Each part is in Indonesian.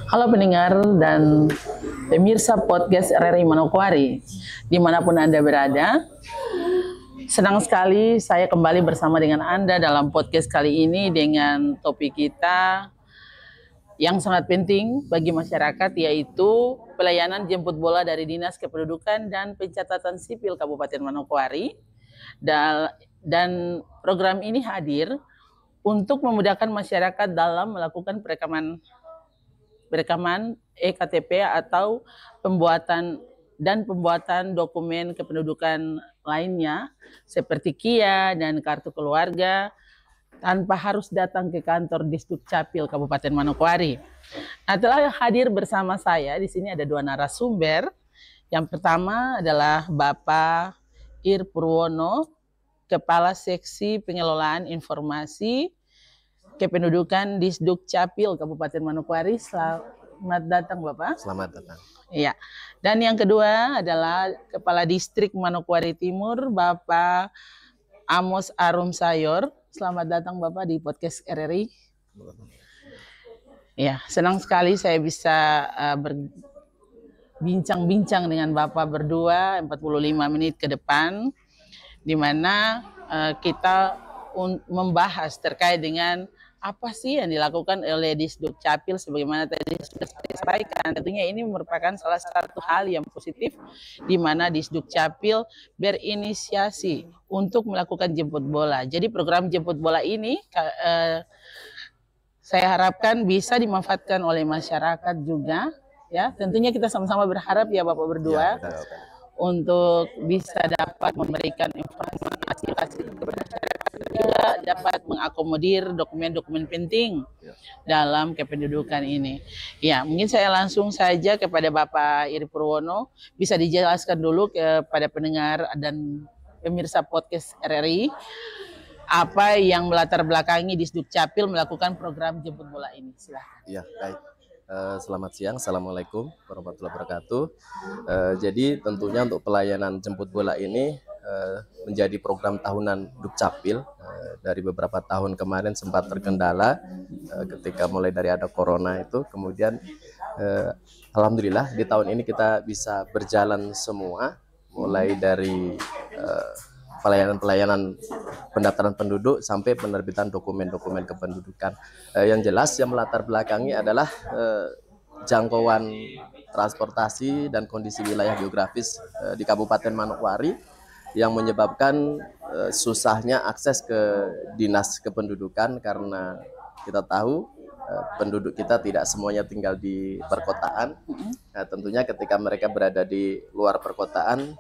Halo pendengar dan pemirsa podcast RRI Manokwari, dimanapun Anda berada. Senang sekali saya kembali bersama dengan Anda dalam podcast kali ini dengan topik kita yang sangat penting bagi masyarakat, yaitu pelayanan jemput bola dari Dinas Kependudukan dan Pencatatan Sipil Kabupaten Manokwari. Dan program ini hadir untuk memudahkan masyarakat dalam melakukan perekaman EKTP atau pembuatan dokumen kependudukan lainnya seperti KIA dan kartu keluarga tanpa harus datang ke kantor Disdukcapil Kabupaten Manokwari. Nah, telah hadir bersama saya di sini ada dua narasumber. Yang pertama adalah Bapak Ir Purwono, Kepala Seksi Pengelolaan Informasi Kependudukan Disdukcapil Kabupaten Manokwari. Selamat datang Bapak. Selamat datang. Iya. Dan yang kedua adalah Kepala Distrik Manokwari Timur, Bapak Amos Arum Sayor. Selamat datang Bapak di podcast RRI. Ya, senang sekali saya bisa berbincang-bincang dengan Bapak berdua 45 menit ke depan, di mana kita membahas terkait dengan apa sih yang dilakukan oleh Disdukcapil. Sebagaimana tadi sudah saya sampaikan, tentunya ini merupakan salah satu hal yang positif di mana Disdukcapil berinisiasi untuk melakukan jemput bola. Jadi program jemput bola ini saya harapkan bisa dimanfaatkan oleh masyarakat juga, ya. Tentunya kita sama-sama berharap ya Bapak berdua ya, untuk bisa dapat memberikan informasi kepada masyarakat, juga dapat mengakomodir dokumen-dokumen penting dalam kependudukan ini. Ya, mungkin saya langsung saja kepada Bapak Ir Purwono, bisa dijelaskan dulu kepada pendengar dan pemirsa podcast RRI apa yang melatar belakangi Disdukcapil melakukan program jemput bola ini. Silahkan. Ya, baik. Selamat siang, Assalamualaikum warahmatullahi wabarakatuh. Jadi tentunya untuk pelayanan jemput bola ini menjadi program tahunan Dukcapil. Dari beberapa tahun kemarin sempat terkendala ketika mulai dari ada corona itu. Kemudian alhamdulillah di tahun ini kita bisa berjalan semua, mulai dari pelayanan pendaftaran penduduk sampai penerbitan dokumen-dokumen kependudukan. Yang jelas yang melatar belakangi adalah jangkauan transportasi dan kondisi wilayah geografis di Kabupaten Manokwari yang menyebabkan susahnya akses ke Dinas Kependudukan, karena kita tahu penduduk kita tidak semuanya tinggal di perkotaan. Nah, tentunya ketika mereka berada di luar perkotaan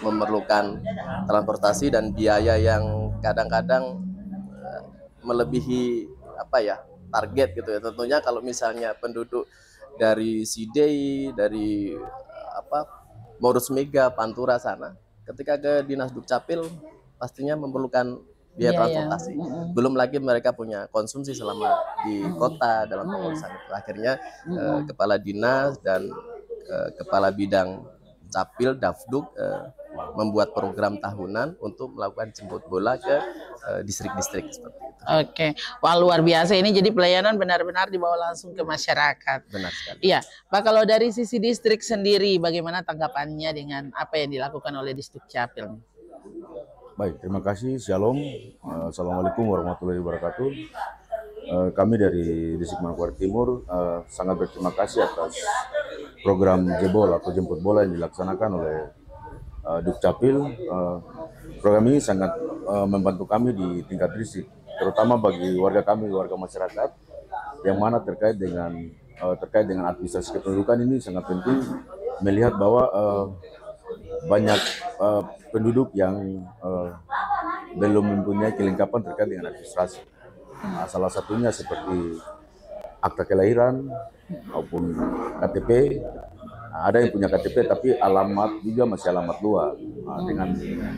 memerlukan transportasi dan biaya yang kadang-kadang melebihi target gitu ya. Tentunya kalau misalnya penduduk dari Sidei, dari Morus Mega, Pantura sana, ketika ke Dinas Dukcapil pastinya memerlukan biaya transportasi. Belum lagi mereka punya konsumsi selama di kota dalam pengurusan itu. Akhirnya kepala dinas dan kepala bidang Capil Dafduk membuat program tahunan untuk melakukan jemput bola ke distrik-distrik seperti itu. Oke, wah luar biasa ini. Jadi pelayanan benar-benar dibawa langsung ke masyarakat. Benar sekali. Iya, Pak, kalau dari sisi distrik sendiri bagaimana tanggapannya dengan apa yang dilakukan oleh Disdukcapil? Baik, terima kasih. Shalom. Assalamualaikum warahmatullahi wabarakatuh. Kami dari Distrik Manokwari Timur sangat berterima kasih atas program jebol atau jemput bola yang dilaksanakan oleh Dukcapil. Program ini sangat membantu kami di tingkat distrik, terutama bagi warga kami, warga masyarakat, yang mana terkait dengan administrasi kependudukan ini sangat penting, melihat bahwa banyak penduduk yang belum mempunyai kelengkapan terkait dengan administrasi. Nah, salah satunya seperti akta kelahiran maupun KTP. Nah, ada yang punya KTP tapi alamat juga masih alamat luar. Nah,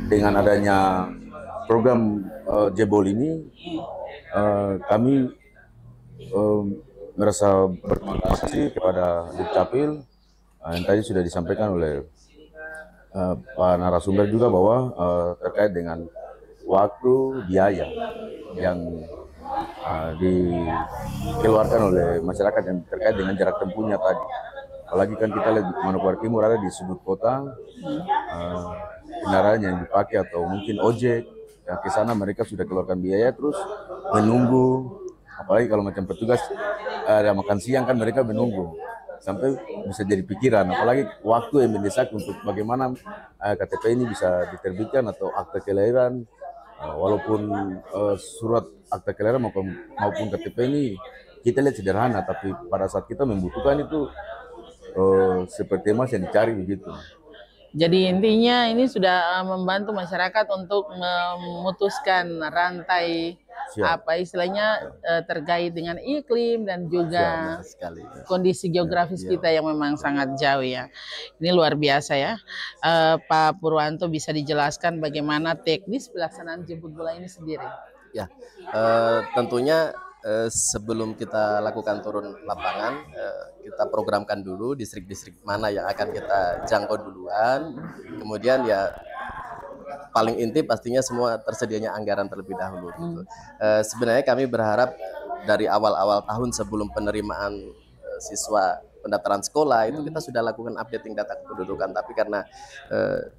dengan adanya program jebol ini, kami merasa berterima kasih kepada Dukcapil. Yang tadi sudah disampaikan oleh Pak narasumber juga bahwa terkait dengan waktu, biaya yang dikeluarkan oleh masyarakat yang terkait dengan jarak tempuhnya tadi. Apalagi kan kita lihat Manokwari Timur ada di sudut kota, kendaraan yang dipakai atau mungkin ojek, ya ke sana mereka sudah keluarkan biaya terus menunggu. Apalagi kalau macam petugas ada makan siang kan mereka menunggu sampai bisa jadi pikiran. Apalagi waktu yang mendesak untuk bagaimana KTP ini bisa diterbitkan atau akta kelahiran. Walaupun surat akta kelahiran maupun KTP ini kita lihat sederhana, tapi pada saat kita membutuhkan itu seperti emas yang dicari begitu. Jadi intinya ini sudah membantu masyarakat untuk memutuskan rantai apa istilahnya terkait dengan iklim dan juga kondisi geografis kita yang memang sangat jauh ya. Ini luar biasa ya. Pak Purwanto, bisa dijelaskan bagaimana teknis pelaksanaan jemput bola ini sendiri? Ya, tentunya sebelum kita lakukan turun lapangan, kita programkan dulu distrik-distrik mana yang akan kita jangkau duluan. Kemudian ya paling inti pastinya semua tersedianya anggaran terlebih dahulu. Gitu. Sebenarnya kami berharap dari awal-awal tahun sebelum penerimaan siswa pendaftaran sekolah itu kita sudah lakukan updating data kependudukan, tapi karena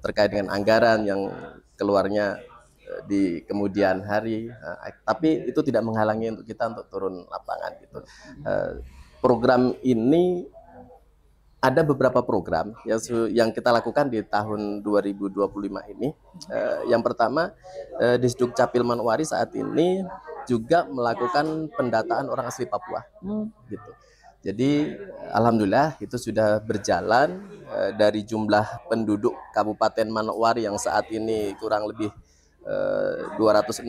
terkait dengan anggaran yang keluarnya di kemudian hari, tapi itu tidak menghalangi untuk kita untuk turun lapangan gitu. Program ini ada beberapa program yang kita lakukan di tahun 2025 ini. Yang pertama, Disduk Capil Manokwari saat ini juga melakukan pendataan orang asli Papua, gitu. Jadi alhamdulillah itu sudah berjalan. Dari jumlah penduduk Kabupaten Manokwari yang saat ini kurang lebih 206.000,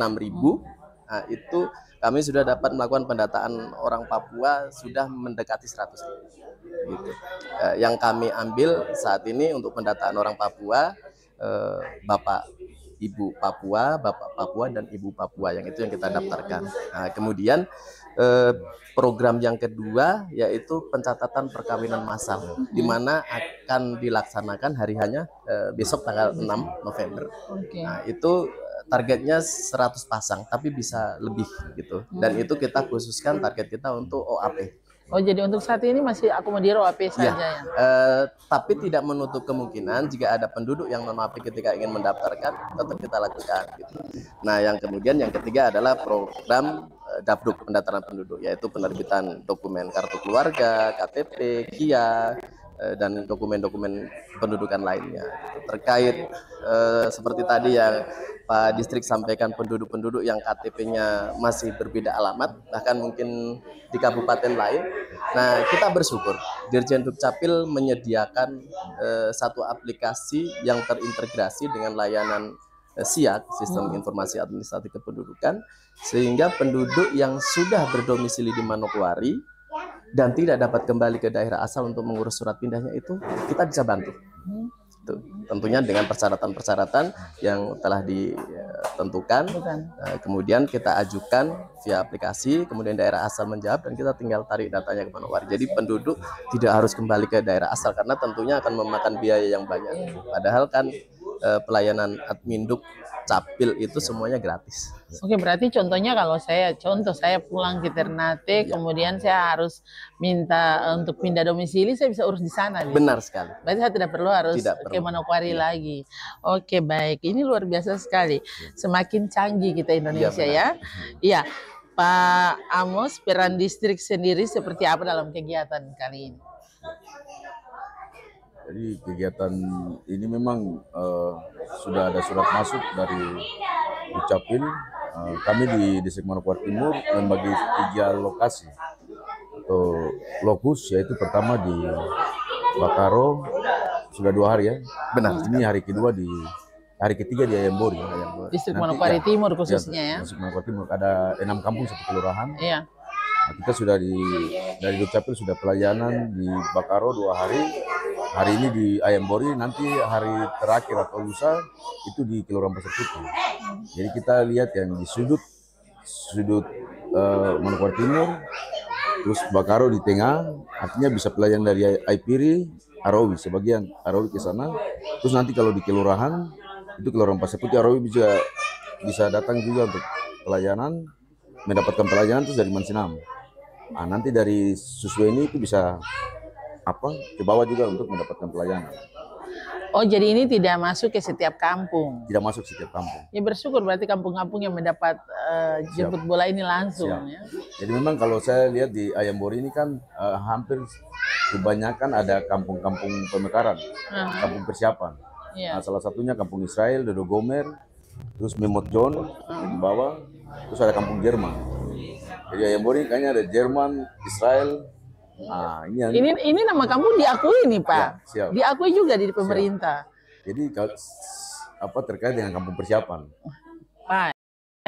nah, itu kami sudah dapat melakukan pendataan orang Papua sudah mendekati 100.000 gitu. Yang kami ambil saat ini untuk pendataan orang Papua, Bapak Ibu Papua, Bapak Papua dan Ibu Papua, yang itu yang kita daftarkan. Nah, kemudian program yang kedua yaitu pencatatan perkawinan massal, di mana akan dilaksanakan hari hanya besok tanggal 6 November. Nah, itu targetnya 100 pasang, tapi bisa lebih gitu. Dan itu kita khususkan target kita untuk OAP. Oh, jadi untuk saat ini masih akomodir OAP saja ya? Tapi tidak menutup kemungkinan jika ada penduduk yang non-OAP ketika ingin mendaftarkan, tetap kita lakukan gitu. Nah, yang kemudian yang ketiga adalah program Dapduk pendaftaran penduduk, yaitu penerbitan dokumen kartu keluarga, KTP, KIA, dan dokumen-dokumen pendudukan lainnya. Terkait seperti tadi yang Pak Distrik sampaikan, penduduk-penduduk yang KTP-nya masih berbeda alamat, bahkan mungkin di kabupaten lain. Nah, kita bersyukur Dirjen Dukcapil menyediakan satu aplikasi yang terintegrasi dengan layanan SIAK, Sistem Informasi Administratif Kependudukan, sehingga penduduk yang sudah berdomisili di Manokwari dan tidak dapat kembali ke daerah asal untuk mengurus surat pindahnya itu kita bisa bantu. Tentunya dengan persyaratan-persyaratan yang telah ditentukan. Kemudian kita ajukan via aplikasi, kemudian daerah asal menjawab dan kita tinggal tarik datanya ke Manokwari. Jadi penduduk tidak harus kembali ke daerah asal karena tentunya akan memakan biaya yang banyak. Padahal kan pelayanan Adminduk Capil itu semuanya gratis. Oke, berarti contohnya kalau saya pulang ke Ternate, kemudian saya harus minta untuk pindah domisili, saya bisa urus di sana. Benar sekali. Berarti saya tidak perlu ke Manokwari lagi. Oke, baik. Ini luar biasa sekali. Semakin canggih kita Indonesia ya. Iya, Pak Amos, peran distrik sendiri seperti apa dalam kegiatan kali ini? Jadi kegiatan ini memang sudah ada surat masuk dari Dukcapil. Kami di Distrik Manokwari Timur membagi 3 lokasi atau lokus, yaitu pertama di Bakaro sudah 2 hari ya. Benar. Ini hari ketiga di Ayambori. Distrik Manokwari Timur khususnya ya. Distrik Manokwari Timur ada 6 kampung 1 kelurahan. Iya. Nah, kita sudah dari Dukcapil sudah pelayanan di Bakaro 2 hari. Hari ini di Ayambori, nanti hari terakhir atau lusa itu di Kelurahan Pasar Putih. Jadi kita lihat yang di sudut Manokwari Timur, terus Bakaro di tengah, artinya bisa pelayanan dari Aipiri, Arawi, sebagian Arawi ke sana. Terus nanti kalau di kelurahan, itu Kelurahan Pasar Putih, Arawi bisa datang juga untuk pelayanan. mendapatkan pelayanan terus dari Mansinam. Nah, nanti dari Susweni itu bisa ke bawah juga untuk mendapatkan pelayanan. Oh, jadi ini tidak masuk ke setiap kampung. Tidak masuk setiap kampung. Ya bersyukur berarti kampung-kampung yang mendapat jemput bola ini langsung. Ya. Jadi memang kalau saya lihat di Ayambori ini kan hampir kebanyakan ada kampung-kampung pemekaran, kampung persiapan. Nah, salah satunya kampung Israel, Dodo Gomer, terus Memot John di bawah, terus ada kampung Jerman. Jadi Ayambori kayaknya ada Jerman, Israel. Nah, ini nama kampung diakui nih Pak, ya, diakui juga di pemerintah. Jadi terkait dengan kampung persiapan. Pak,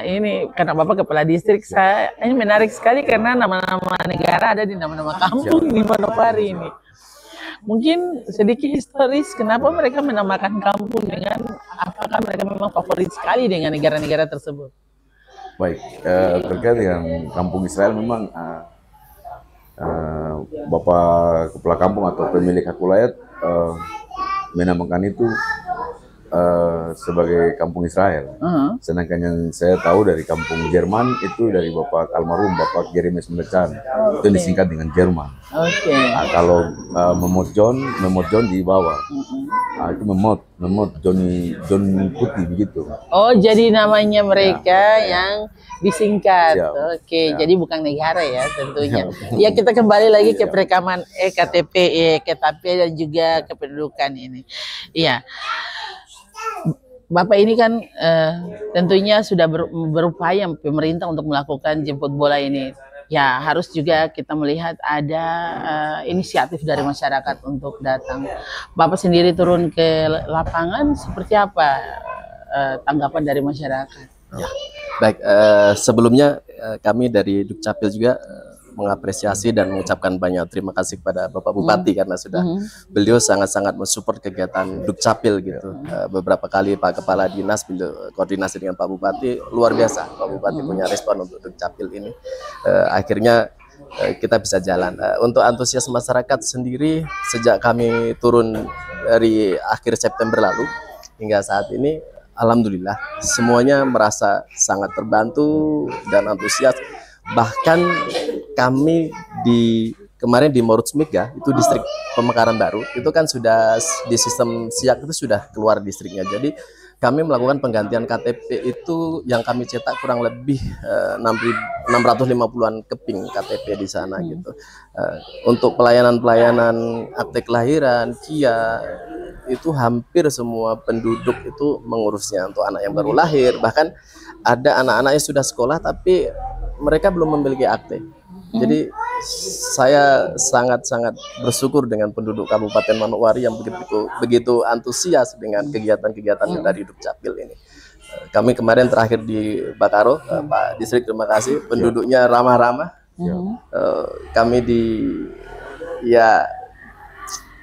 ini karena Bapak kepala distrik, saya ini menarik sekali karena nama-nama negara ada di nama-nama kampung di Manokwari ini. Mungkin sedikit historis kenapa mereka menamakan kampung dengan, apakah mereka memang favorit sekali dengan negara-negara tersebut? Baik, terkait dengan kampung Israel memang Bapak Kepala Kampung atau pemilik hak wilayah menamakan itu sebagai kampung Israel. Sedangkan yang saya tahu dari kampung Jerman itu dari Bapak almarhum Bapak Jeremias Mendecan, itu disingkat dengan Jerman. Nah, kalau Memot John di bawah. Itu Memot John Putih begitu. Oh, jadi namanya mereka yang disingkat. Jadi bukan negara ya tentunya. Ya kita kembali lagi ke perekaman KTP, KTP dan juga kependudukan ini. Iya. Bapak ini kan tentunya sudah berupaya pemerintah untuk melakukan jemput bola ini. Ya harus juga kita melihat ada inisiatif dari masyarakat untuk datang. Bapak sendiri turun ke lapangan, seperti apa tanggapan dari masyarakat? Ya. Baik, sebelumnya kami dari Dukcapil juga mengapresiasi dan mengucapkan banyak terima kasih kepada Bapak Bupati karena sudah beliau sangat-sangat mensupport kegiatan Dukcapil gitu. Beberapa kali Pak Kepala Dinas beliau koordinasi dengan Pak Bupati, luar biasa Pak Bupati punya respon untuk Dukcapil ini. Akhirnya kita bisa jalan. Untuk antusias masyarakat sendiri sejak kami turun dari akhir September lalu hingga saat ini, alhamdulillah semuanya merasa sangat terbantu dan antusias. Bahkan kami kemarin di Morutsmiga itu distrik pemekaran baru itu kan sudah di sistem SIAK itu sudah keluar distriknya. Jadi kami melakukan penggantian KTP itu yang kami cetak kurang lebih 650-an keping KTP di sana gitu. Untuk pelayanan akte kelahiran, KIA itu hampir semua penduduk itu mengurusnya untuk anak yang baru lahir. Bahkan ada anak-anak yang sudah sekolah tapi mereka belum memiliki akte. Jadi saya sangat-sangat bersyukur dengan penduduk Kabupaten Manokwari yang begitu antusias dengan kegiatan-kegiatan dari Dukcapil ini. Kami kemarin terakhir di Bakaro, Pak Distrik, terima kasih. Penduduknya ramah-ramah. Kami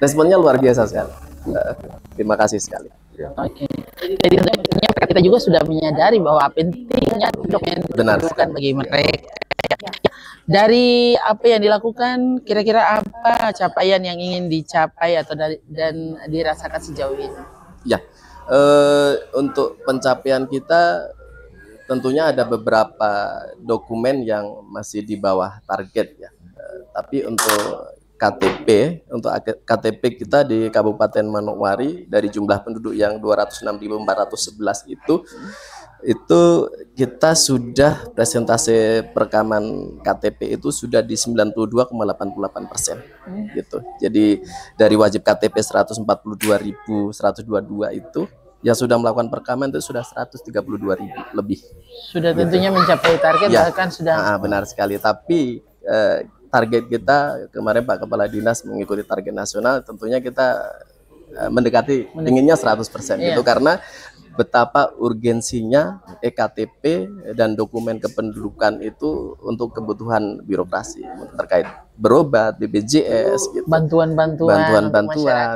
responnya luar biasa sekali. Terima kasih sekali. Oke. Jadi tentunya kita juga sudah menyadari bahwa pentingnya dokumen kependudukan bagi mereka. Dari apa yang dilakukan, kira-kira apa capaian yang ingin dicapai atau dan dirasakan sejauh ini? Ya, untuk pencapaian kita tentunya ada beberapa dokumen yang masih di bawah target ya. Tapi untuk KTP kita di Kabupaten Manokwari dari jumlah penduduk yang 206.411 itu kita sudah presentase perekaman KTP itu sudah di 92,88% gitu. Jadi dari wajib KTP 142.122 itu yang sudah melakukan perekaman itu sudah 132.000 lebih. Sudah tentunya mencapai target ya, bahkan sudah. Benar sekali. Tapi target kita kemarin Pak Kepala Dinas mengikuti target nasional, tentunya kita mendekati inginnya 100% itu karena betapa urgensinya EKTP dan dokumen kependudukan itu untuk kebutuhan birokrasi terkait berobat, BPJS, gitu. bantuan gitu, ya.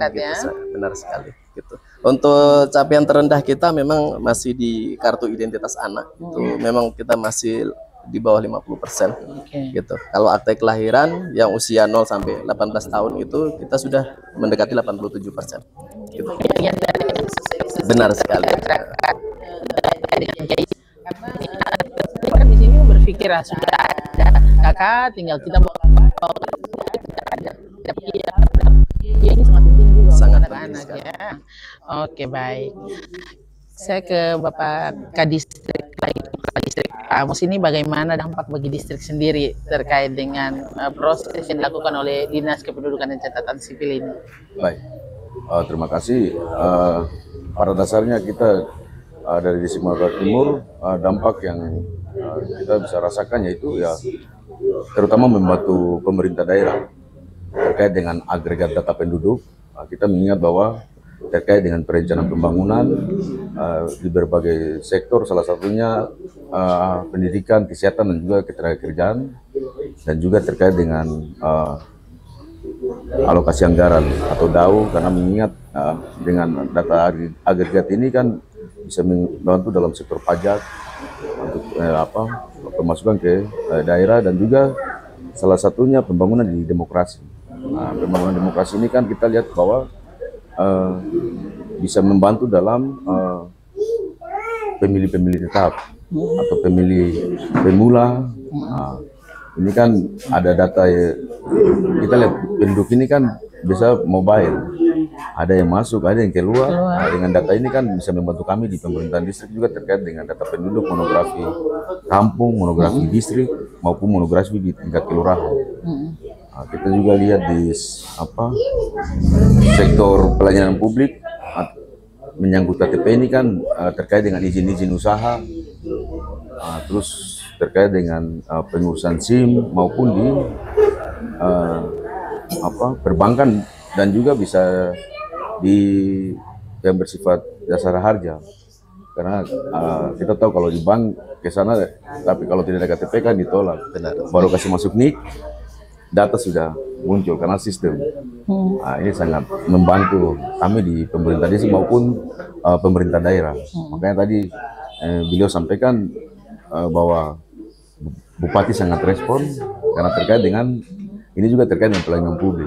Benar sekali gitu. Untuk capaian terendah kita memang masih di kartu identitas anak itu memang kita masih di bawah 50% gitu. Kalau akte kelahiran yang usia 0 sampai 18 tahun itu kita sudah mendekati 87% gitu. Benar sekali. masyarakat di sini berpikir sudah ada kakak, tinggal kita bawa ya, ini sangat penting juga Sangat untuk anak-anak ya. Oke, baik. Saya ke Bapak Kadistrik lagi. Kadistrik Amos ini bagaimana dampak bagi distrik sendiri terkait dengan proses yang dilakukan oleh Dinas Kependudukan dan Catatan Sipil ini? Baik, terima kasih. Pada dasarnya kita dari Distrik Manokwari Timur, dampak yang kita bisa rasakan yaitu ya terutama membantu pemerintah daerah terkait dengan agregat data penduduk. Kita mengingat bahwa terkait dengan perencanaan pembangunan di berbagai sektor, salah satunya pendidikan, kesehatan, dan juga ketenagakerjaan, dan juga terkait dengan alokasi anggaran atau DAU, karena mengingat dengan data agregat ini kan bisa membantu dalam sektor pajak untuk pemasukan ke daerah, dan juga salah satunya pembangunan di demokrasi. Nah, pembangunan demokrasi ini kan kita lihat bahwa bisa membantu dalam pemilih-pemilih tetap atau pemilih pemula. Nah, ini kan ada data ya, kita lihat penduduk ini kan bisa mobile, ada yang masuk, ada yang keluar. Nah, dengan data ini kan bisa membantu kami di pemerintahan distrik juga terkait dengan data penduduk, monografi kampung, monografi distrik, maupun monografi di tingkat kelurahan. Nah, kita juga lihat di sektor pelayanan publik menyangkut KTP ini kan terkait dengan izin-izin usaha, terus terkait dengan pengurusan SIM maupun di perbankan, dan juga bisa di yang bersifat jasa harja, karena kita tahu kalau di bank ke sana, tapi kalau tidak ada KTP kan ditolak. Baru kasih masuk NIK, data sudah muncul karena sistem. Nah, ini sangat membantu kami di pemerintah desa maupun pemerintah daerah. Makanya tadi beliau sampaikan bahwa Bupati sangat respon karena terkait dengan ini juga terkait dengan pelayanan publik.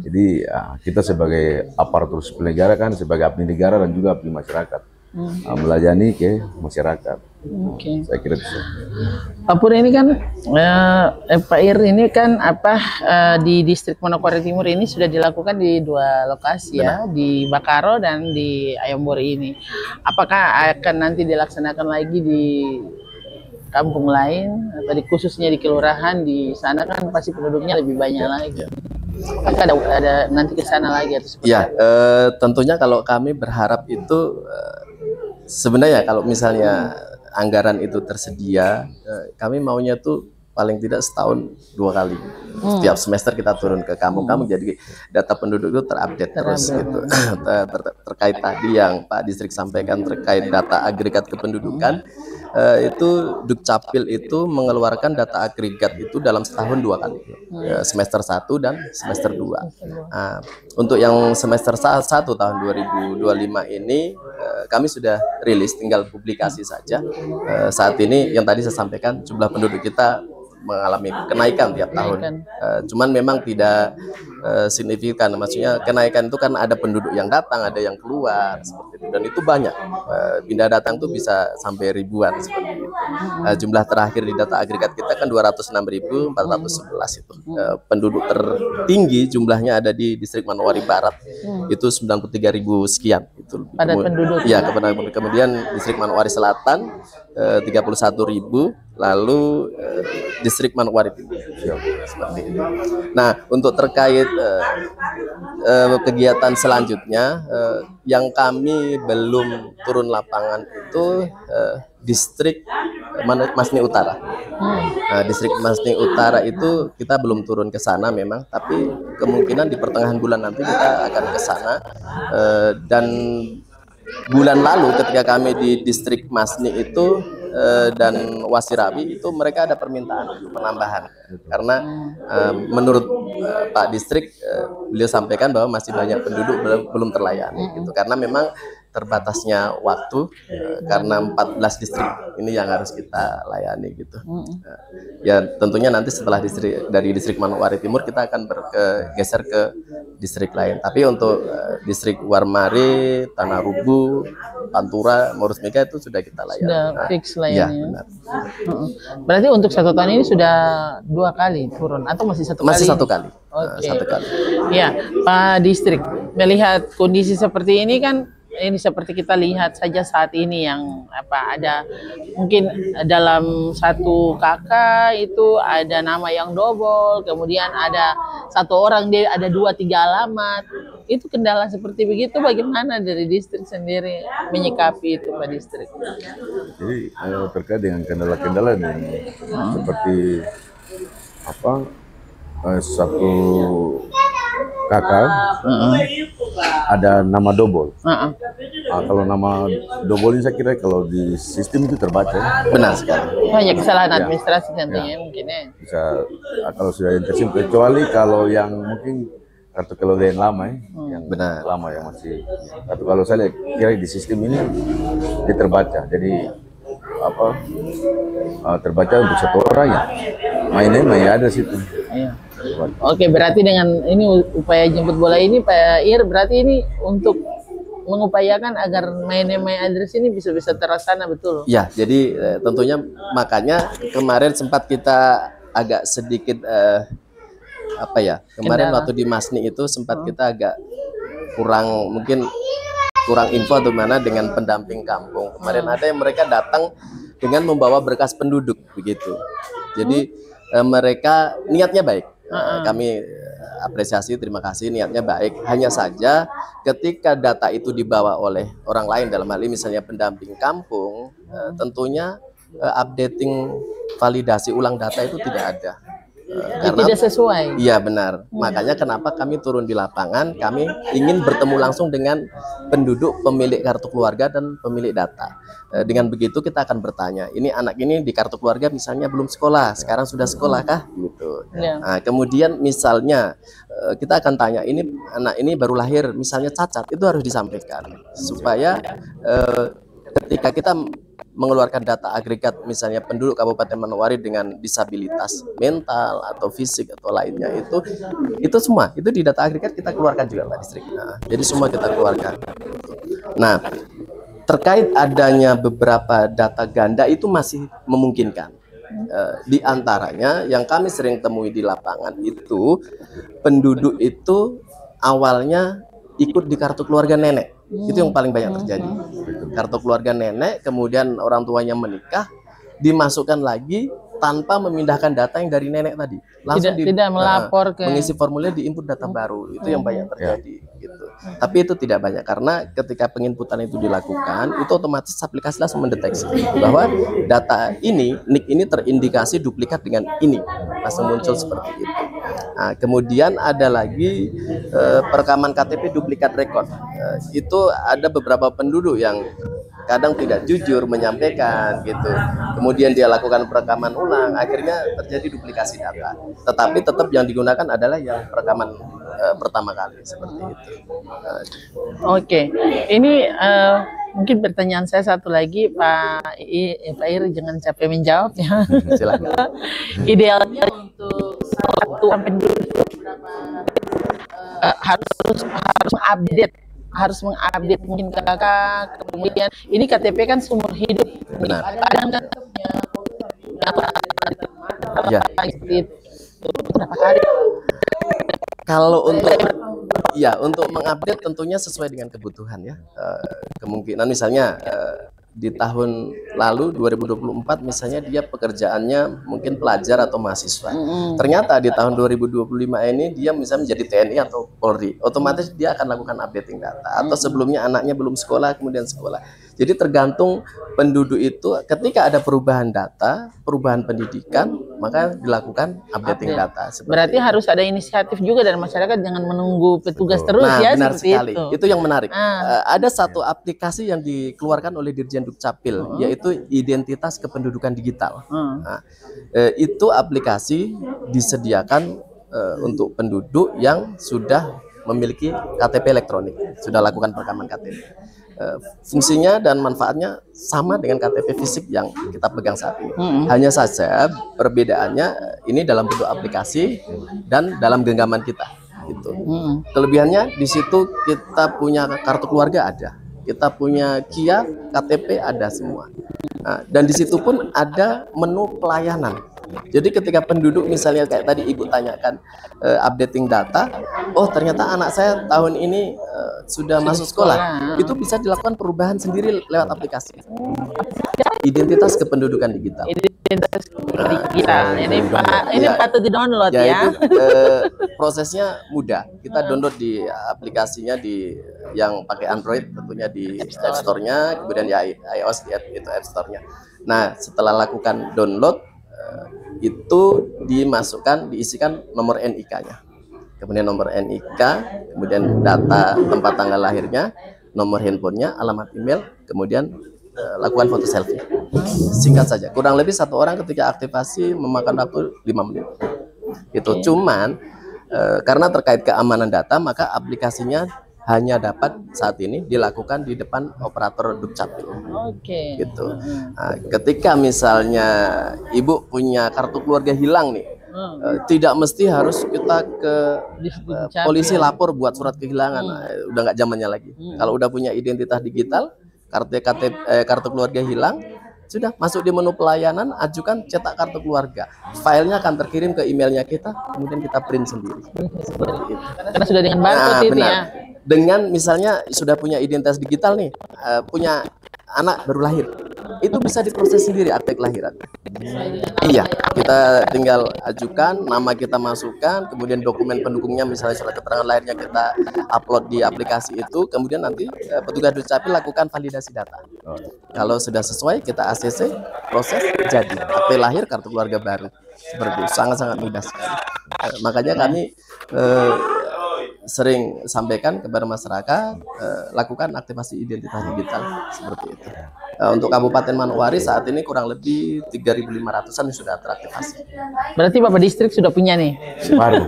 Jadi kita sebagai aparatur sipil negara kan sebagai abdi negara dan juga abdi masyarakat, melayani ke masyarakat. Saya kira itu. Pak Pur, ini kan Pak Ir, ini kan di Distrik Manokwari Timur ini sudah dilakukan di 2 lokasi ya, di Bakaro dan di Ayambori ini. Apakah akan nanti dilaksanakan lagi di kampung lain atau khususnya di kelurahan? Di sana kan pasti penduduknya lebih banyak lagi. Apakah ada nanti ke sana lagi atau seperti ya, tentunya kalau kami berharap itu sebenarnya kalau misalnya anggaran itu tersedia, kami maunya tuh paling tidak setahun 2 kali. Setiap semester kita turun ke kampung-kampung, jadi data penduduk itu terupdate terus gitu. Terkait tadi yang Pak Distrik sampaikan terkait data agregat kependudukan, itu Dukcapil itu mengeluarkan data agregat itu dalam setahun 2 kali, semester 1 dan semester 2. Nah, untuk yang semester 1 tahun 2025 ini kami sudah rilis, tinggal publikasi saja. Saat ini yang tadi saya sampaikan, jumlah penduduk kita mengalami kenaikan tiap tahun. Cuman memang tidak signifikan, maksudnya kenaikan itu kan ada penduduk yang datang, ada yang keluar seperti itu, dan itu banyak. Pindah datang tuh bisa sampai ribuan seperti itu. Jumlah terakhir di data agregat kita kan 206.411 itu. Penduduk tertinggi jumlahnya ada di Distrik Manokwari Barat, itu 93.000 sekian. Itu padat penduduk. Ya, kemudian Distrik Manokwari Selatan 31.000, lalu Distrik Manokwari Timur seperti itu. Nah, untuk terkait kegiatan selanjutnya yang kami belum turun lapangan itu Distrik Masni Utara. Nah, Distrik Masni Utara itu kita belum turun ke sana memang, tapi kemungkinan di pertengahan bulan nanti kita akan ke sana. Dan bulan lalu ketika kami di Distrik Masni itu dan Wasirawi itu mereka ada permintaan penambahan, karena menurut Pak Distrik beliau sampaikan bahwa masih banyak penduduk belum terlayani gitu, karena memang terbatasnya waktu karena 14 distrik ini yang harus kita layani gitu. Ya tentunya nanti setelah dari distrik Manokwari Timur kita akan bergeser ke distrik lain. Tapi untuk distrik Warmari, Tanah Rubu, Pantura, Morus Mega itu sudah kita layani. Sudah fix layani. Ya, Ya. benar. Berarti untuk 1 tahun ini sudah 2 kali turun atau masih 1 kali? Masih 1 kali. Oke. 1 kali. Ya, Pak Distrik, melihat kondisi seperti ini kan, ini seperti kita lihat saja saat ini yang ada mungkin dalam 1 kakak itu ada nama yang double, kemudian ada 1 orang dia ada 2-3 alamat. Itu kendala seperti begitu, bagaimana dari distrik sendiri menyikapi itu, Pak Distrik? Jadi terkait dengan kendala-kendala ini seperti satu kakak ada nama double. Kalau nama double ini saya kira kalau di sistem itu terbaca. Benar sekali. Banyak kesalahan administrasi tentunya mungkin ya. Bisa kalau sudah yang tersimpan, kecuali kalau yang mungkin kartu keluarga yang lama yang benar lama yang masih. Tapi kalau saya lihat kira di sistem ini dia terbaca. Jadi terbaca untuk 1 orang ya. Mainnya ada situ. Iya. Oke, berarti dengan ini upaya jemput bola ini Pak Ir, berarti ini untuk mengupayakan agar My Address ini bisa terlaksana betul. Ya, jadi tentunya makanya kemarin sempat kita agak sedikit kemarin waktu di Masni itu sempat kita agak kurang info atau mana dengan pendamping kampung. Kemarin ada yang mereka datang dengan membawa berkas penduduk begitu. Jadi mereka niatnya baik. Kami apresiasi, terima kasih, niatnya baik. Hanya saja ketika data itu dibawa oleh orang lain, dalam hal ini misalnya pendamping kampung, tentunya updating validasi ulang data itu tidak ada. Karena tidak sesuai. Iya benar. Makanya kenapa kami turun di lapangan, kami ingin bertemu langsung dengan penduduk, pemilik kartu keluarga dan pemilik data. Dengan begitu kita akan bertanya, ini anak ini di kartu keluarga misalnya belum sekolah, sekarang sudah sekolah kah? Gitu. Nah, kemudian misalnya kita akan tanya, ini anak ini baru lahir, misalnya cacat, itu harus disampaikan supaya ketika kita mengeluarkan data agregat misalnya penduduk Kabupaten Manokwari dengan disabilitas mental atau fisik atau lainnya, itu semua itu di data agregat kita keluarkan juga Pak Distrik. Nah, jadi semua kita keluarkan. Nah, terkait adanya beberapa data ganda itu masih memungkinkan. Di antaranya yang kami sering temui di lapangan itu penduduk itu awalnya ikut di kartu keluarga nenek. Itu yang paling banyak terjadi. Kartu keluarga nenek, kemudian orang tuanya menikah, dimasukkan lagi tanpa memindahkan data yang dari nenek tadi. Langsung tidak melapor ke mengisi formulir, diinput data baru. Itu yang banyak terjadi gitu. Tapi itu tidak banyak karena ketika penginputan itu dilakukan, itu otomatis aplikasi langsung mendeteksi bahwa data ini, NIK ini terindikasi duplikat dengan ini. Langsung muncul seperti itu. Nah, kemudian ada lagi perekaman KTP duplikat rekod. Itu ada beberapa penduduk yang kadang tidak jujur menyampaikan gitu. Kemudian dia lakukan perekaman ulang, akhirnya terjadi duplikasi data. Tetapi tetap yang digunakan adalah yang perekaman pertama kali seperti itu. Oke, ini mungkin pertanyaan saya satu lagi, Pak Ir, jangan capek menjawab ya. Silakan. Idealnya untuk satu penduduk harus mengupdate mungkin kakak, kemudian ini KTP kan seumur hidup. Benar. Kadang kan Ya. Berapa kali? Kalau untuk mengupdate tentunya sesuai dengan kebutuhan ya. Kemungkinan misalnya di tahun lalu 2024 misalnya dia pekerjaannya mungkin pelajar atau mahasiswa. Ternyata di tahun 2025 ini dia misalnya menjadi TNI atau Polri. Otomatis dia akan lakukan updating data. Atau sebelumnya anaknya belum sekolah kemudian sekolah. Jadi tergantung penduduk itu ketika ada perubahan data, perubahan pendidikan, maka dilakukan updating data. Berarti harus ada inisiatif juga dari masyarakat, jangan menunggu petugas terus ya. Benar sekali. Itu. Itu yang menarik. Ada satu aplikasi yang dikeluarkan oleh Dirjen Dukcapil, yaitu Identitas Kependudukan Digital. Nah, itu aplikasi disediakan untuk penduduk yang sudah memiliki KTP elektronik, sudah lakukan perekaman KTP. Fungsinya dan manfaatnya sama dengan KTP fisik yang kita pegang saat ini. Hanya saja perbedaannya ini dalam bentuk aplikasi dan dalam genggaman kita. Gitu. Kelebihannya di situ kita punya kartu keluarga ada, kita punya KIA, KTP ada semua. Nah, dan di situ pun ada menu pelayanan. Jadi ketika penduduk misalnya kayak tadi Ibu tanyakan updating data, oh ternyata anak saya tahun ini sudah masuk sekolah, itu bisa dilakukan perubahan sendiri lewat aplikasi. Identitas kependudukan digital. Identitas digital. Ini patut di-download ya. Itu, prosesnya mudah. Kita download di aplikasinya di yang pakai Android tentunya di App Store-nya, kemudian di iOS itu App Store-nya. Nah, setelah lakukan download itu diisikan nomor NIK-nya. Kemudian nomor NIK, kemudian data tempat tanggal lahirnya, nomor handphonenya, alamat email, kemudian lakukan foto selfie. Singkat saja, kurang lebih satu orang ketika aktivasi memakan waktu 5 menit. Itu cuman karena terkait keamanan data, maka aplikasinya hanya dapat saat ini dilakukan di depan operator Dukcapil. Gitu. Nah, ketika misalnya Ibu punya kartu keluarga hilang nih, tidak mesti harus kita ke polisi lapor buat surat kehilangan. Nah, udah nggak zamannya lagi. Kalau udah punya identitas digital, kartu keluarga hilang, sudah masuk di menu pelayanan, ajukan cetak kartu keluarga. Filenya akan terkirim ke emailnya kita, kemudian kita print sendiri. Karena sudah dengan barcode itu ya. Dengan misalnya sudah punya identitas digital nih, punya anak baru lahir, itu bisa diproses sendiri akte kelahiran. Iya, kita tinggal ajukan, nama kita masukkan, kemudian dokumen pendukungnya misalnya surat keterangan lahirnya kita upload di aplikasi itu, kemudian nanti petugas Dukcapil lakukan validasi data. Kalau sudah sesuai kita ACC, proses jadi akte lahir kartu keluarga baru. Seperti itu, sangat-sangat mudah sekali. Makanya kami sering sampaikan kepada masyarakat lakukan aktivasi identitas digital seperti itu. Untuk Kabupaten Manokwari saat ini kurang lebih 3.500-an sudah teraktivasi. Berarti Bapak Distrik sudah punya nih? Baru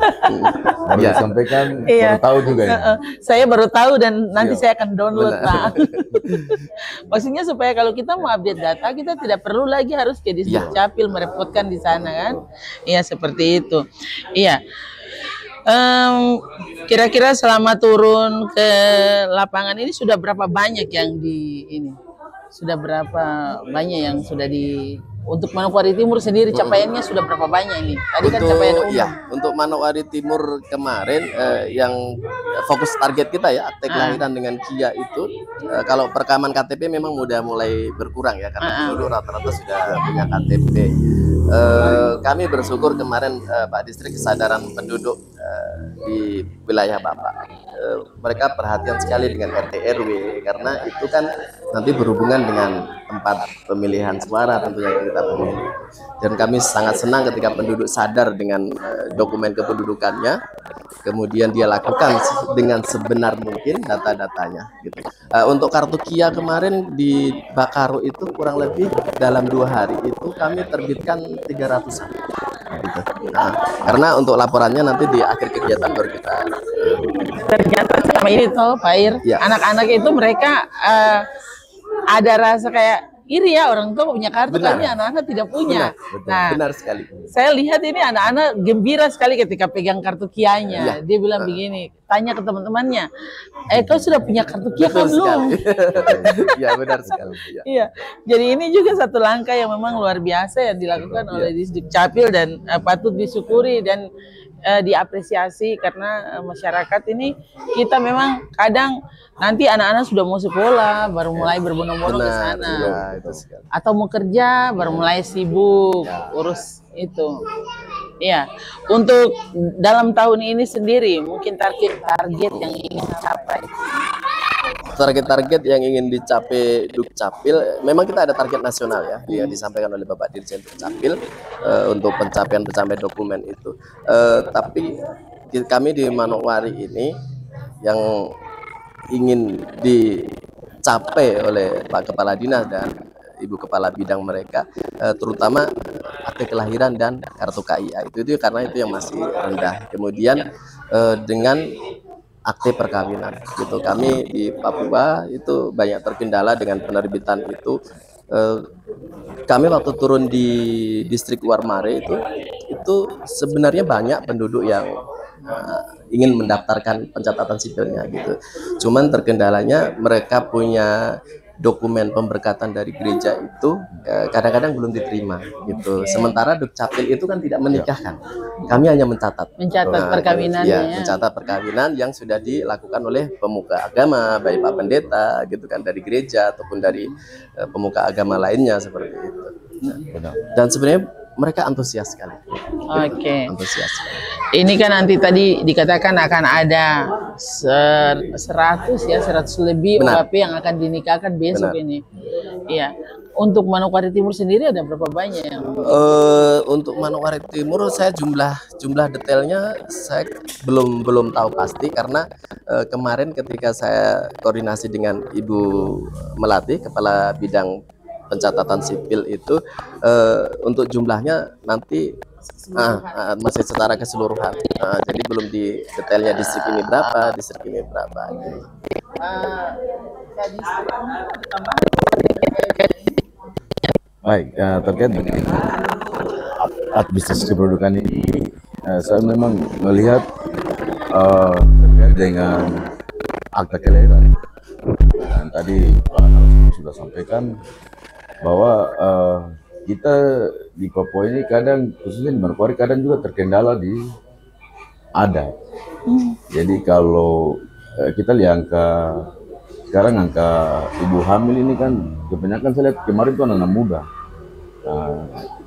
disampaikan, baru tahu juga ya. Saya baru tahu dan nanti saya akan download Pak. Maksudnya supaya kalau kita mau update data kita tidak perlu lagi harus ke Dukcapil merepotkan di sana kan? Iya seperti itu. Iya. Kira-kira selama turun ke lapangan ini sudah berapa banyak yang sudah berapa banyak yang sudah untuk Manokwari Timur sendiri capaiannya sudah berapa banyak ini? Tadi kan capaian umum. Ya, untuk Manokwari Timur kemarin yang fokus target kita ya akte kelahiran dengan KIA itu kalau perekaman KTP memang udah mulai berkurang ya karena penduduk rata-rata sudah punya KTP. Kami bersyukur kemarin Pak Distrik kesadaran penduduk di wilayah Bapak. Mereka perhatian sekali dengan RT RW karena itu kan nanti berhubungan dengan tempat pemilihan suara tentunya kita pemilih. Dan kami sangat senang ketika penduduk sadar dengan dokumen kependudukannya, kemudian dia lakukan dengan sebenar mungkin data-datanya. Gitu. Untuk kartu KIA kemarin di Bakaru itu kurang lebih dalam 2 hari itu kami terbitkan 300-an. Gitu. Nah, karena untuk laporannya nanti di akhir kegiatan baru kita. Ternyata sama ini toh Pak Ir, anak-anak itu mereka ada rasa kayak iri ya orang tua punya kartu, kami anak-anak tidak punya. Benar sekali. Saya lihat ini anak-anak gembira sekali ketika pegang kartu KIA-nya. Dia bilang begini, tanya ke teman-temannya, kau sudah punya kartu KIA kan belum? Iya benar sekali. Iya. Jadi ini juga satu langkah yang memang luar biasa yang dilakukan oleh Dukcapil dan patut disyukuri dan diapresiasi karena masyarakat ini kita memang kadang nanti anak-anak sudah mau sekolah baru mulai berbondong-bondong ke sana, atau mau kerja baru mulai sibuk urus itu. Iya, untuk dalam tahun ini sendiri mungkin target yang ingin dicapai. Target-target yang ingin dicapai Dukcapil, memang kita ada target nasional ya, yang disampaikan oleh Bapak Dirjen Dukcapil untuk pencapaian dokumen itu. Tapi kami di Manokwari ini yang ingin dicapai oleh Pak Kepala Dinas dan Ibu Kepala Bidang mereka, terutama akte kelahiran dan kartu KIA itu karena itu yang masih rendah. Kemudian dengan akte perkawinan gitu. Kami di Papua itu banyak terkendala dengan penerbitan itu. Kami waktu turun di distrik Warmare itu sebenarnya banyak penduduk yang ingin mendaftarkan pencatatan sipilnya gitu. Cuman terkendalanya mereka punya dokumen pemberkatan dari gereja itu kadang-kadang belum diterima gitu. Sementara Dukcapil itu kan tidak menikahkan. Kami hanya mencatat perkawinannya. Ya, mencatat perkawinan yang sudah dilakukan oleh pemuka agama, baik Pak Pendeta gitu kan, dari gereja ataupun dari pemuka agama lainnya seperti itu. Dan sebenarnya mereka antusias sekali. Oke. Antusias. Ini kan nanti tadi dikatakan akan ada 100 lebih Benar. OAP yang akan dinikahkan besok. Benar. Ini. Iya. Untuk Manokwari Timur sendiri ada berapa banyak yang? Untuk Manokwari Timur saya jumlah detailnya saya belum tahu pasti, karena kemarin ketika saya koordinasi dengan Ibu Melati, Kepala Bidang Pencatatan Sipil itu, untuk jumlahnya nanti masih secara keseluruhan, jadi belum di detailnya distrik ini berapa, distrik ini berapa. Baik, terkait dengan administrasi kependudukan ini, saya memang melihat terkait dengan akta kelahiran. Dan tadi Pak Narasumber sudah sampaikan bahwa kita di Papua ini kadang, khususnya di Manokwari, kadang juga terkendala di adat. Jadi kalau kita lihat sekarang angka ibu hamil ini kan kebanyakan saya lihat kemarin itu anak-anak muda,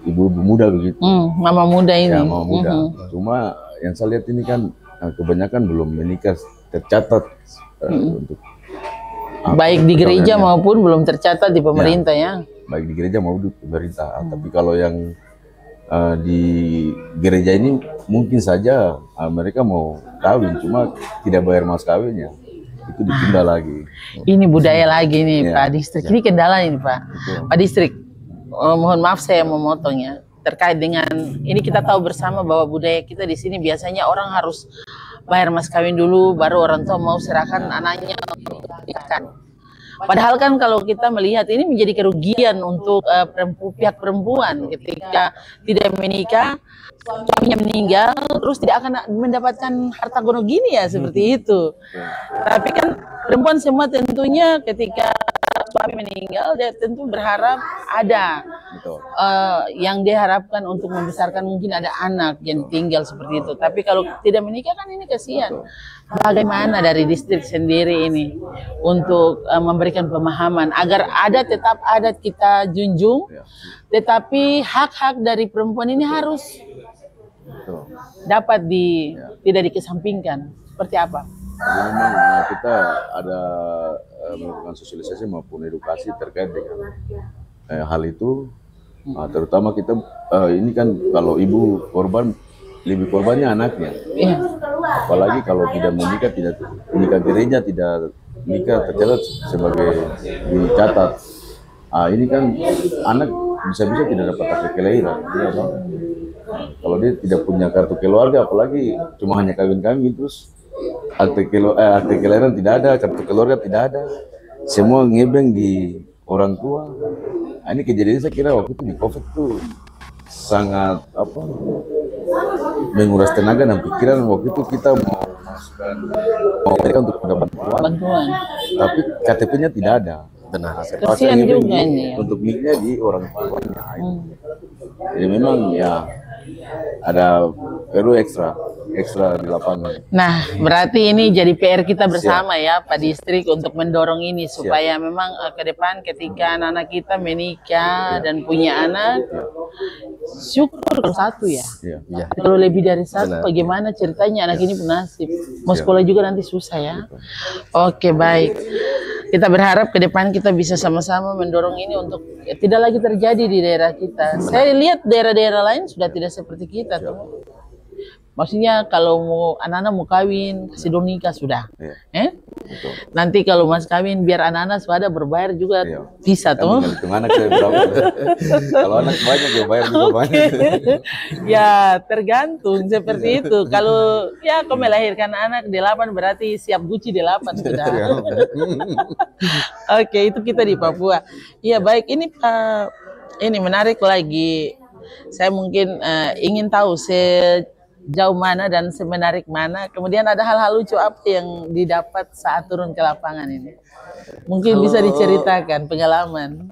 ibu-ibu muda begitu. Mama muda ini. Ya, mama muda. Cuma yang saya lihat ini kan kebanyakan belum menikah tercatat untuk baik di gereja maupun belum tercatat di pemerintah ya. Baik di gereja maupun di pemerintah. Tapi kalau yang di gereja ini mungkin saja mereka mau kawin, cuma tidak bayar mas kawinnya, itu ditunda lagi. Ini budaya lagi nih Pak Distrik. Ini kendala ini Pak. Pak Distrik, mohon maaf saya memotongnya. Terkait dengan ini, kita tahu bersama bahwa budaya kita di sini biasanya orang harus bayar mas kawin dulu, baru orang tua mau serahkan anaknya untuk nikahkan. Padahal kan kalau kita melihat ini menjadi kerugian untuk pihak perempuan ketika tidak menikah, suaminya meninggal, terus tidak akan mendapatkan harta gono gini ya, seperti itu. Tapi kan perempuan semua tentunya ketika suami meninggal, dia tentu berharap ada yang dia harapkan untuk membesarkan, mungkin ada anak yang tinggal seperti itu. Tapi kalau tidak menikah kan ini kasihan. Bagaimana dari distrik sendiri ini untuk memberikan pemahaman agar adat tetap adat kita junjung, tetapi hak-hak dari perempuan ini harus dapat tidak dikesampingkan. Seperti apa? Jadi memang kita ada melakukan sosialisasi maupun edukasi terkait dengan hal itu, terutama kita ini kan kalau ibu korban, lebih korbannya anaknya. Apalagi kalau tidak menikah, tidak nikah gereja, tidak nikah tercatat sebagai dicatat. Ini kan anak bisa-bisa tidak dapat akte kelahiran. Kalau dia tidak punya kartu keluarga, apalagi cuma hanya kawin-kawin, terus akte kelahiran tidak ada, kartu keluarga tidak ada, semua ngebeng di orang tua. Ini kejadian saya kira waktu itu di COVID itu sangat menguras tenaga dan pikiran. Waktu itu kita mau mereka untuk mendapat bantuan, tapi KTP-nya tidak ada. Benar. Kasihan juga ini. Untuk niknya di orang tuanya. Jadi memang ya ada perlu ekstra di lapangan. Nah, berarti ini jadi PR kita bersama ya Pak Distrik untuk mendorong ini supaya memang ke depan ketika anak-anak kita menikah dan punya anak, syukur kalau satu ya. Kalau lebih dari satu, bagaimana ceritanya anak ini bernasib? Mau sekolah juga nanti susah ya. Oke, baik. Kita berharap ke depan kita bisa sama-sama mendorong ini untuk tidak lagi terjadi di daerah kita. Saya lihat daerah-daerah lain sudah tidak seperti kita tuh. Maksudnya kalau mau anak-anak mau kawin, kasih dong nikah sudah. Nanti kalau Mas kawin biar anak-anak sudah berbayar juga Iya. bisa toh. Hitung anak saya berapa. Kalau anak banyak ya bayar juga banyak. Ya tergantung seperti itu. Kalau ya kau melahirkan anak 8 berarti siap Gucci 8 sudah. Oke, itu kita di Papua. Iya baik, ini Pak, ini menarik lagi. Saya mungkin ingin tahu sejauh mana dan semenarik mana. Kemudian ada hal-hal lucu apa yang didapat saat turun ke lapangan ini? Mungkin bisa diceritakan pengalaman.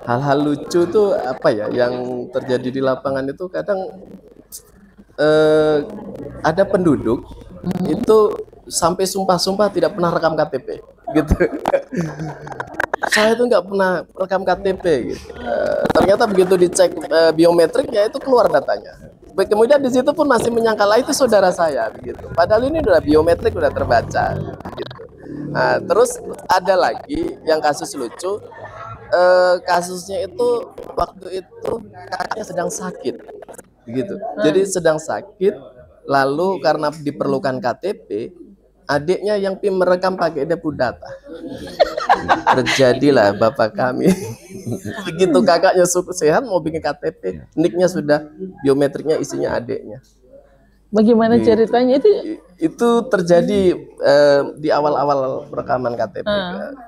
Hal-hal lucu tuh apa ya yang terjadi di lapangan itu kadang ada penduduk itu sampai sumpah-sumpah tidak pernah rekam KTP gitu. Saya tuh nggak pernah rekam KTP gitu. Ternyata begitu dicek biometrik ya itu keluar datanya. Kemudian di situ pun masih menyangka lah itu saudara saya begitu. Padahal ini udah biometrik udah terbaca gitu. Nah, terus ada lagi yang kasus lucu. Kasusnya itu waktu itu kakaknya sedang sakit begitu. Jadi sedang sakit lalu karena diperlukan KTP adiknya yang merekam pakai depo data. Terjadilah bapak kami begitu kakaknya sehat mau bikin KTP nicknya sudah biometriknya isinya adiknya. Bagaimana ceritanya Itu terjadi di awal-awal rekaman KTP.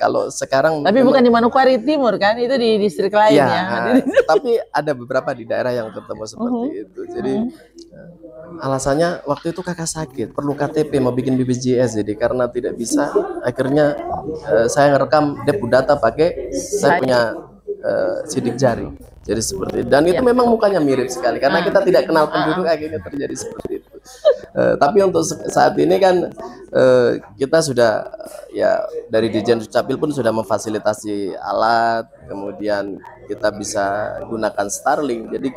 Kalau sekarang tapi bukan di Manokwari Timur kan, itu di distrik lain ya. Tapi ada beberapa di daerah yang ketemu seperti itu. Jadi alasannya waktu itu kakak sakit, perlu KTP mau bikin BPJS, jadi karena tidak bisa, akhirnya saya ngerekam depo data pakai saya punya sidik jari. Jadi seperti itu. Dan itu memang mukanya mirip sekali karena kita tidak kenal penduduk, akhirnya terjadi seperti itu. Tapi untuk saat ini kan kita sudah ya dari Dijen Dukcapil pun sudah memfasilitasi alat, kemudian kita bisa gunakan Starlink. Jadi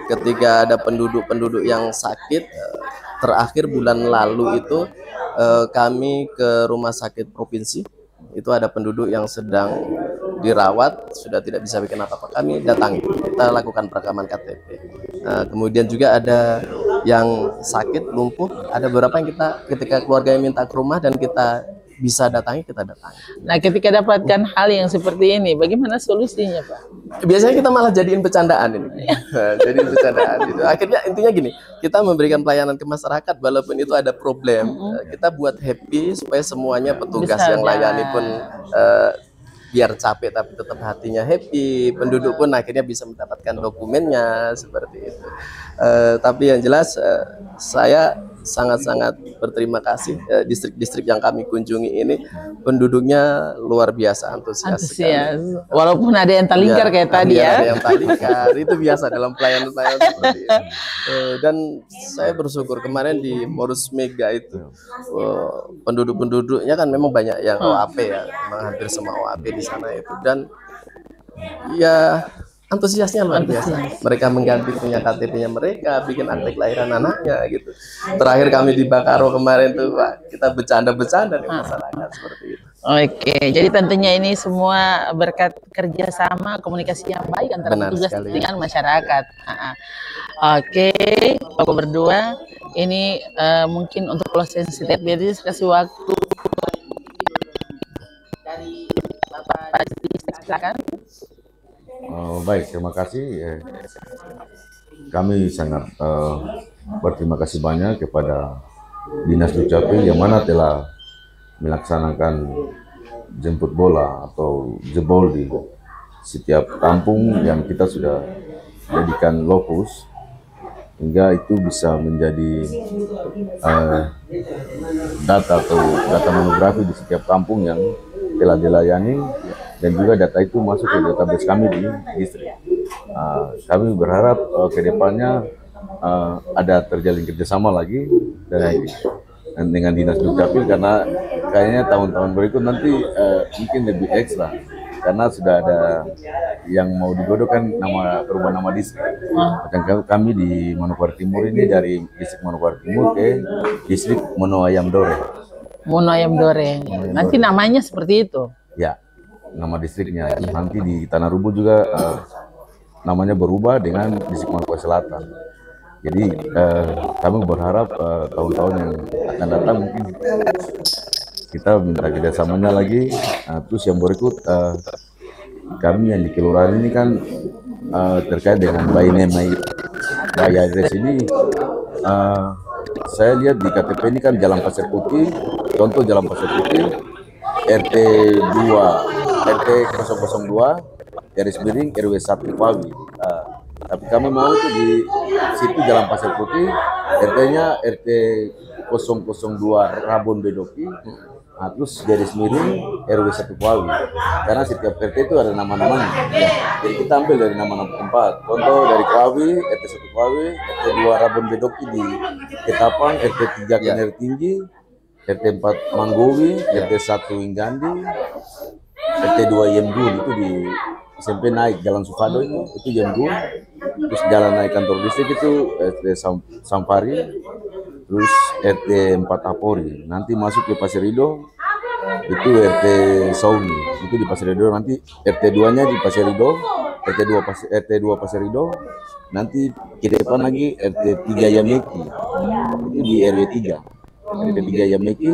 ketika ada penduduk-penduduk yang sakit, terakhir bulan lalu itu kami ke rumah sakit provinsi, itu ada penduduk yang sedang dirawat, sudah tidak bisa bikin apa-apa, kami datangi, kita lakukan perekaman KTP. Kemudian juga ada yang sakit, lumpuh, ada beberapa yang kita ketika keluarganya minta ke rumah dan kita bisa datangi, kita datangi. Nah, ketika dapatkan hal yang seperti ini, bagaimana solusinya, Pak? Biasanya kita malah jadiin bercandaan ini. Jadiin bercandaan gitu. Akhirnya intinya gini, kita memberikan pelayanan ke masyarakat walaupun itu ada problem. Kita buat happy supaya semuanya petugas yang layani pun biar capek tapi tetap hatinya happy, penduduk pun akhirnya bisa mendapatkan dokumennya seperti itu. Tapi yang jelas saya sangat-sangat berterima kasih distrik-distrik yang kami kunjungi ini penduduknya luar biasa antusias. Walaupun ada yang talingkar kayak tadi ya. Ada yang talingkar, itu biasa dalam pelayanan-pelayanan seperti itu. Dan saya bersyukur kemarin di Morus Mega itu penduduk-penduduknya kan memang banyak yang OAP ya, memang hampir semua OAP di sana itu, dan ya antusiasnya luar biasa. Mereka mengganti punya KTP-nya mereka, bikin akte kelahiran anaknya gitu. Terakhir kami di Bakaro kemarin tuh Pak, kita bercanda-bercanda dengan masyarakat seperti itu. Oke, jadi tentunya ini semua berkat kerjasama komunikasi yang baik antara petugas dengan masyarakat. Oke, Bapak berdua, ini mungkin untuk closing statement, jadi kasih waktu dari Bapak silakan. Baik, terima kasih. Kami sangat berterima kasih banyak kepada Dinas Dukcapil yang mana telah melaksanakan jemput bola atau jebol di setiap kampung yang kita sudah jadikan lokus, hingga itu bisa menjadi data atau data monografi di setiap kampung yang telah dilayani, dan juga data itu masuk ke database kami di distrik. Kami berharap ke depannya ada terjalin kerjasama lagi dengan Dinas Dukcapil, karena kayaknya tahun-tahun berikut nanti mungkin lebih ekstra, karena sudah ada yang mau digodokkan perubahan nama distrik. Macam kami di Manokwari Timur ini dari distrik Manokwari Timur ke distrik Mono Ayam Dore. Mono Ayam Dore. Nanti namanya seperti itu. Ya, nama distriknya. Nanti di Tanah Rubuh juga namanya berubah dengan distrik Manokwari Selatan. Jadi kami berharap tahun-tahun yang akan datang mungkin kita minta kerjasamanya lagi. Terus yang berikut, kami yang di kelurahan ini kan terkait dengan bayi address ini, saya lihat di KTP ini kan Jalan Pasir Putih, contoh Jalan Pasir Putih, RT 2, RT 002, garis miring RW 1 Pawi. Tapi kami mau itu di situ Jalan Pasir Putih, RT-nya RT 002 Rabon Bedoki, terus garis miring RW 1 Pawi. Karena setiap RT itu ada nama-namanya. Ya. Jadi kita ambil dari nama-nama tempat. Contoh dari Pawi, RT 1 Pawi, RT 2 Rabon Bedoki di Ketapang, RT 3 Kener Tinggi, RT 4 Manggowi, RT 1 Inggandi, RT 2 Yemgun itu di SMP naik Jalan Sukado itu Yemgun, terus jalan naik kantor distrik itu RT Sampari, terus RT 4 Apori, nanti masuk ke Pasir Ridho itu RT Sauni, itu di Pasir Ridho, nanti RT 2 nya di Pasir Ridho, RT 2 Pasir Ridho, nanti ke depan lagi RT 3 Yameki itu di RW 3, RT 3 Yameki,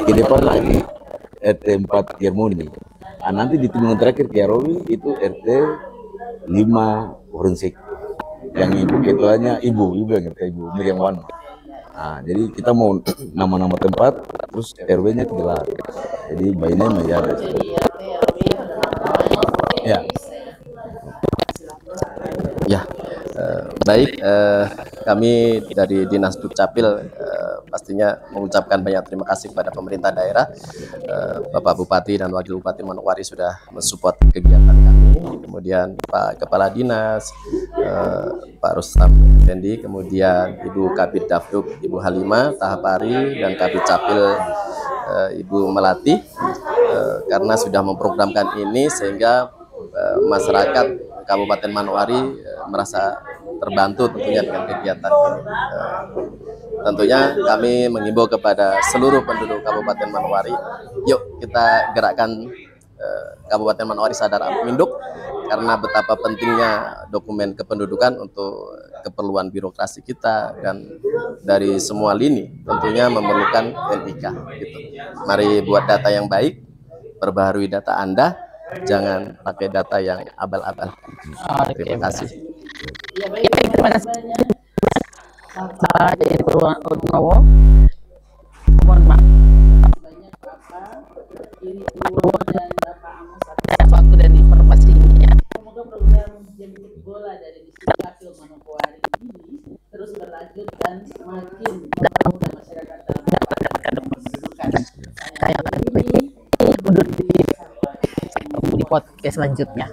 ke depan lagi RT 4 Germoni. Nanti di tikungan terakhir ke Arawi itu RT 5 Forensik, yang ibu ketuanya ibu yang RT Ibu Miriam Wan. Jadi kita mau nama-nama tempat, terus RW-nya jelas. Jadi bayinya ya. Ya. Ya, baik. Kami dari Dinas Dukcapil pastinya mengucapkan banyak terima kasih kepada pemerintah daerah, Bapak Bupati dan Wakil Bupati Manokwari sudah mensupport kegiatan kami. Kemudian Pak Kepala Dinas, Pak Rustam Effendi, kemudian Ibu Kabid Dafduk, Ibu Halimah Tahapari, dan Kabid Capil Ibu Melati, karena sudah memprogramkan ini sehingga masyarakat Kabupaten Manokwari merasa terbantu tentunya dengan kegiatan ini. Tentunya kami mengimbau kepada seluruh penduduk Kabupaten Manokwari, yuk kita gerakkan Kabupaten Manokwari sadar minduk, karena betapa pentingnya dokumen kependudukan untuk keperluan birokrasi kita dan dari semua lini tentunya memerlukan NIK gitu. Mari buat data yang baik, perbaharui data Anda, jangan pakai data yang abal-abal. Terima kasih. Ya, baik, terima kasih. Pak Jadi Purwono, mohon maaf banyak Bapak Kiri Purwono dan Bapak Amos atas waktu dan informasinya. Semoga program Jemput Bola dari Distrik Manokwari ini terus berlanjut dan semakin mempermudah masyarakat dalam mendapatkan kependudukan. Saya akan undur diri di podcast selanjutnya.